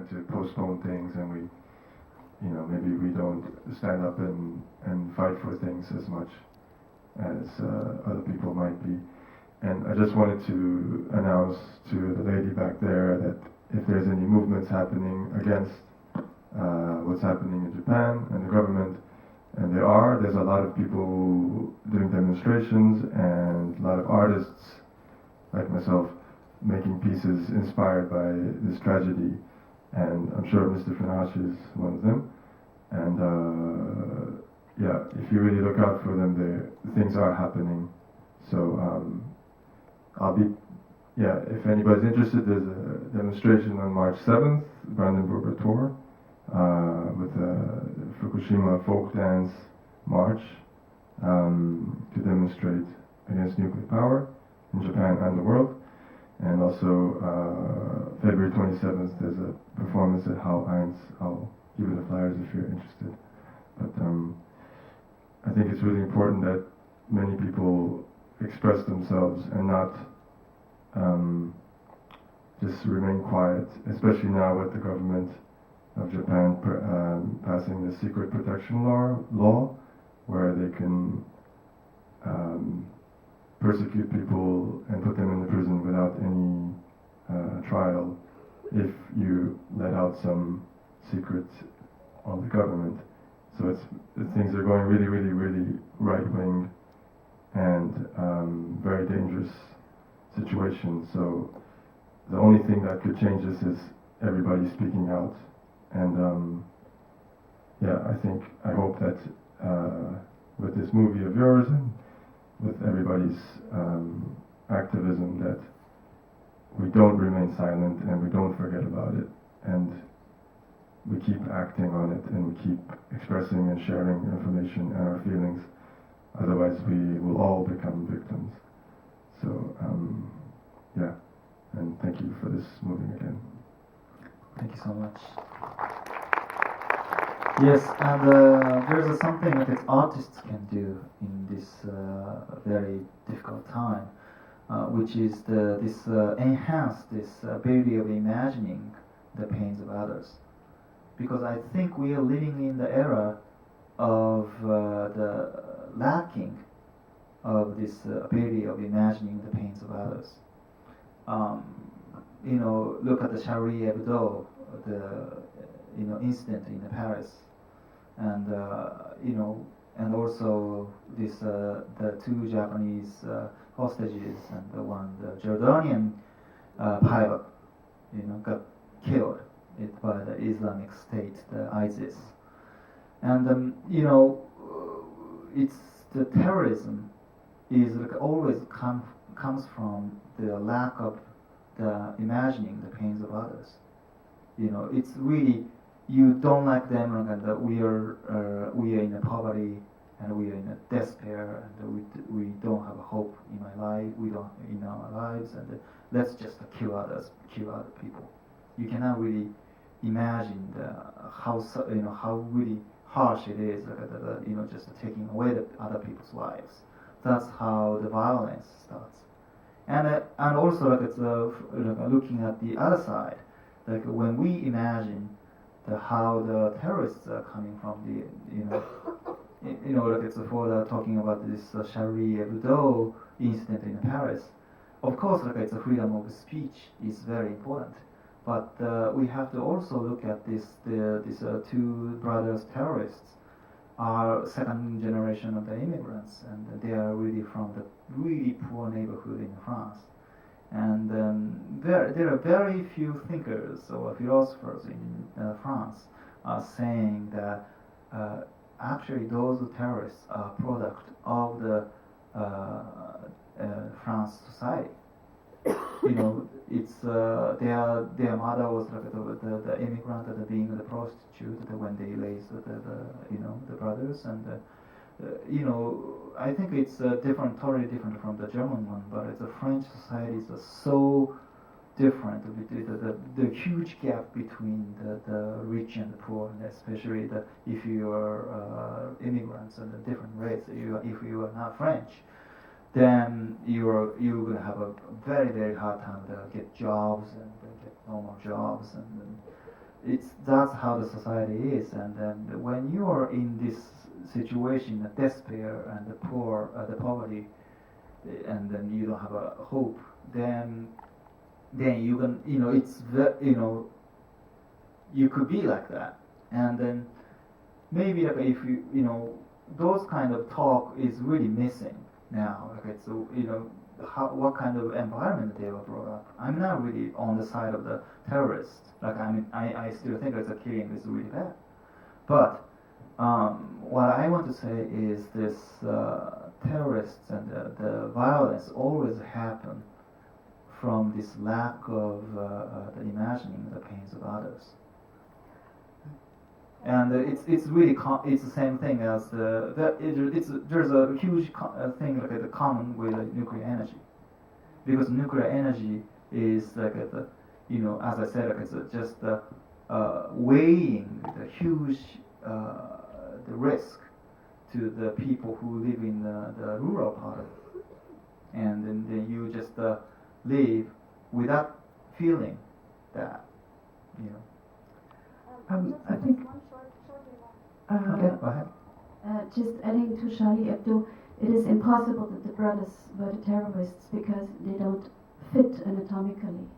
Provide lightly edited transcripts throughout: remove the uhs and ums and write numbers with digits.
tend to postpone things, and we, maybe we don't stand up and fight for things as much as other people might be. And I just wanted to announce to the lady back there that if there's any movements happening against what's happening in Japan and the government, and there's a lot of people doing demonstrations and a lot of artists like myself making pieces inspired by this tragedy, and I'm sure Mr. Funahashi is one of them. And if you really look out for them, things are happening. So if anybody's interested, there's a demonstration on March 7th, Brandenburger Tor, with the Fukushima folk dance march to demonstrate against nuclear power in Japan and the world. And also February 27th, there's a performance at Hal Eins. I'll give you the flyers if you're interested. But I think it's really important that many people express themselves and not just remain quiet, especially now with the government of Japan passing the secret protection law where they can persecute people and put them in the prison without any trial if you let out some secrets on the government. So things are going really, really, really right-wing and very dangerous situation. So the only thing that could change this is everybody speaking out. And I hope that with this movie of yours and with everybody's activism, that we don't remain silent and we don't forget about it, and we keep acting on it, and we keep expressing and sharing information and our feelings. Otherwise, we will all become victims. So, and thank you for this movie again. Thank you so much. Yes, and there's something that artists can do in this very difficult time, which is enhance this ability of imagining the pains of others. Because I think we are living in the era of the lacking of this ability of imagining the pains of others. Look at the Charlie Hebdo, the incident in Paris, and and also the two Japanese hostages, and the Jordanian pilot, got killed by the Islamic State, the ISIS, and it's the terrorism is always comes from the lack of the imagining the pains of others. It's really, you don't like them, and we are in a poverty, and we are in a despair, and we don't have a hope in our lives, and let's just kill other people. You cannot really imagine how really harsh it is, just taking away other people's lives. That's how the violence starts. And also it's looking at the other side, when we imagine how the terrorists are coming from it's for talking about this Charlie Hebdo incident in Paris. Of course, it's a freedom of speech is very important, but we have to also look at these two brothers terrorists are second generation of the immigrants, and they are really from the really poor neighborhood in France. And there are very few thinkers or philosophers in France are saying that actually those terrorists are product of the France society. It's their mother was the immigrant, being the prostitute when they raised the brothers, and I think it's totally different from the German one, but it's a French society is so different. The huge gap between the rich and the poor, and especially if you are immigrants and a different race, if you are not French, then you're going to have a very, very hard time to get jobs and get normal jobs, that's how the society is, and then when you are in this situation, the despair and the poverty, and then you don't have a hope, then you can, you could be like that, and then maybe like if those kind of talk is really missing now. Okay, so what kind of environment they were brought up. I'm not really on the side of the terrorists. Like I still think that the killing is really bad. But what I want to say is this terrorists and the violence always happen from this lack of the imagining the pains of others. And it's really it's the same thing as there's a huge thing like the common with nuclear energy, because nuclear energy is like as I said, like it's just weighing the huge the risk to the people who live in the rural part of it, and then you just live without feeling that, I think. Okay, go ahead. Just adding to Charlie Hebdo, it is impossible that the brothers were the terrorists because they don't fit anatomically.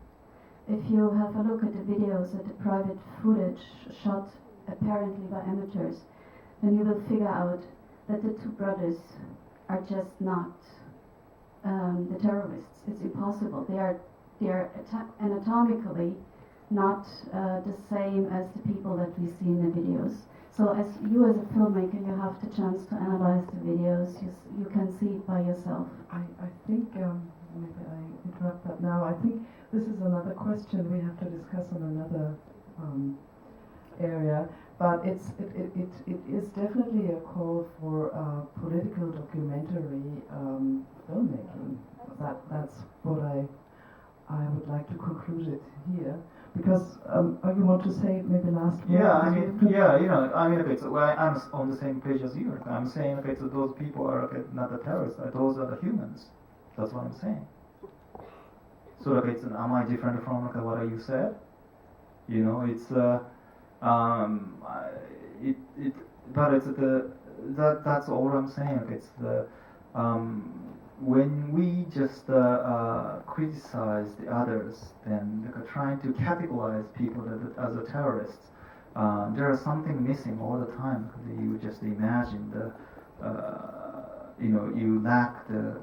If you have a look at the videos, at the private footage shot apparently by amateurs, then you will figure out that the two brothers are just not the terrorists. It's impossible. They are anatomically not the same as the people that we see in the videos. So as you as a filmmaker, you have the chance to analyze the videos. You can see it by yourself. I think, maybe I interrupt that now. I think this is another question we have to discuss on another area. But it is definitely a call for political documentary filmmaking. That's what I would like to conclude it here. Because you want to say maybe last word? Okay, so I'm on the same page as you. I'm saying, okay, so those people are not the terrorists. Those are the humans. That's what I'm saying. So, okay, am I different from what you said? It's but it's that's all I'm saying. It's the when we just criticize the others, then trying to categorize people as a terrorists, there is something missing all the time. You just imagine you lack the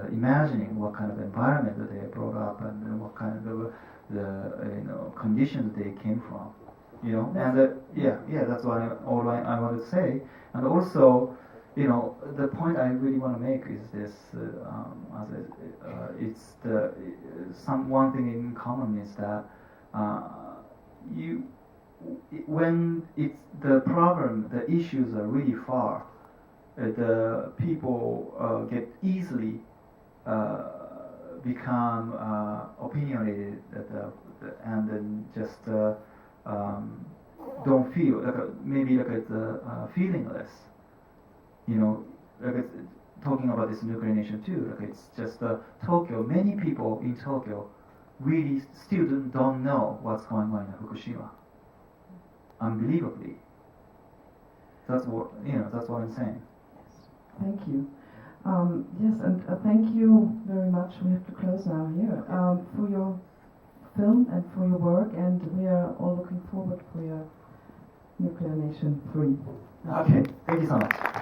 imagining what kind of environment that they brought up and what kind of the conditions they came from. And that's what I want to say. And also, the point I really want to make is this: it's one thing in common is that when it's the problem, the issues are really far. The people get easily become opinionated and then just don't feel maybe it's feelingless. Talking about this nuclear nation too. It's just Tokyo. Many people in Tokyo really still don't know what's going on in Fukushima. Unbelievably. That's what I'm saying. Thank you. Yes, and thank you very much. We have to close now here for your film and for your work, and we are all looking forward for your Nuclear Nation 3. Okay, thank you so much.